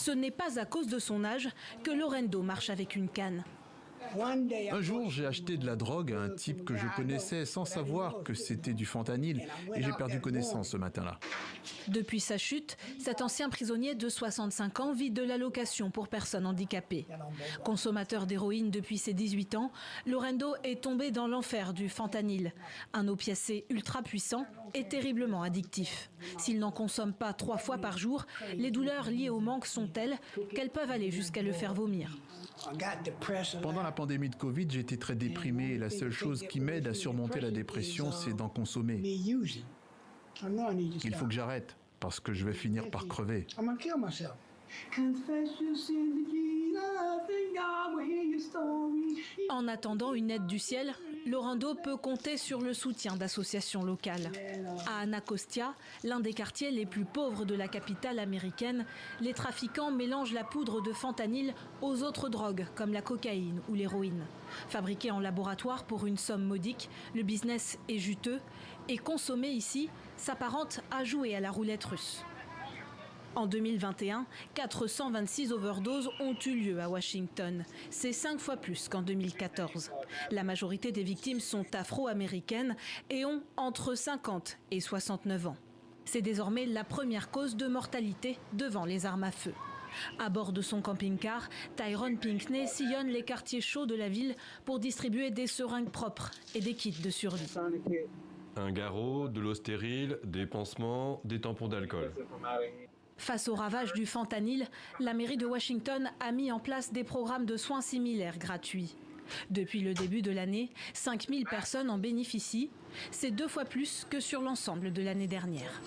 Ce n'est pas à cause de son âge que Lorendo marche avec une canne. Un jour, j'ai acheté de la drogue à un type que je connaissais sans savoir que c'était du fentanyl et j'ai perdu connaissance ce matin-là. Depuis sa chute, cet ancien prisonnier de 65 ans vit de l'allocation pour personnes handicapées. Consommateur d'héroïne depuis ses 18 ans, Lorendo est tombé dans l'enfer du fentanyl, un opiacé ultra puissant et terriblement addictif. S'il n'en consomme pas 3 fois par jour, les douleurs liées au manque sont telles qu'elles peuvent aller jusqu'à le faire vomir. Pendant la pandémie de Covid, j'étais très déprimé et la seule chose qui m'aide à surmonter la dépression, c'est d'en consommer. Il faut que j'arrête, parce que je vais finir par crever. En attendant une aide du ciel, Lorendo peut compter sur le soutien d'associations locales. À Anacostia, l'un des quartiers les plus pauvres de la capitale américaine, les trafiquants mélangent la poudre de fentanyl aux autres drogues comme la cocaïne ou l'héroïne. Fabriqué en laboratoire pour une somme modique, le business est juteux et consommer ici s'apparente à jouer à la roulette russe. En 2021, 426 overdoses ont eu lieu à Washington. C'est 5 fois plus qu'en 2014. La majorité des victimes sont afro-américaines et ont entre 50 et 69 ans. C'est désormais la première cause de mortalité devant les armes à feu. À bord de son camping-car, Tyrone Pinkney sillonne les quartiers chauds de la ville pour distribuer des seringues propres et des kits de survie. Un garrot, de l'eau stérile, des pansements, des tampons d'alcool. Face au ravage du fentanyl, la mairie de Washington a mis en place des programmes de soins similaires gratuits. Depuis le début de l'année, 5000 personnes en bénéficient. C'est 2 fois plus que sur l'ensemble de l'année dernière.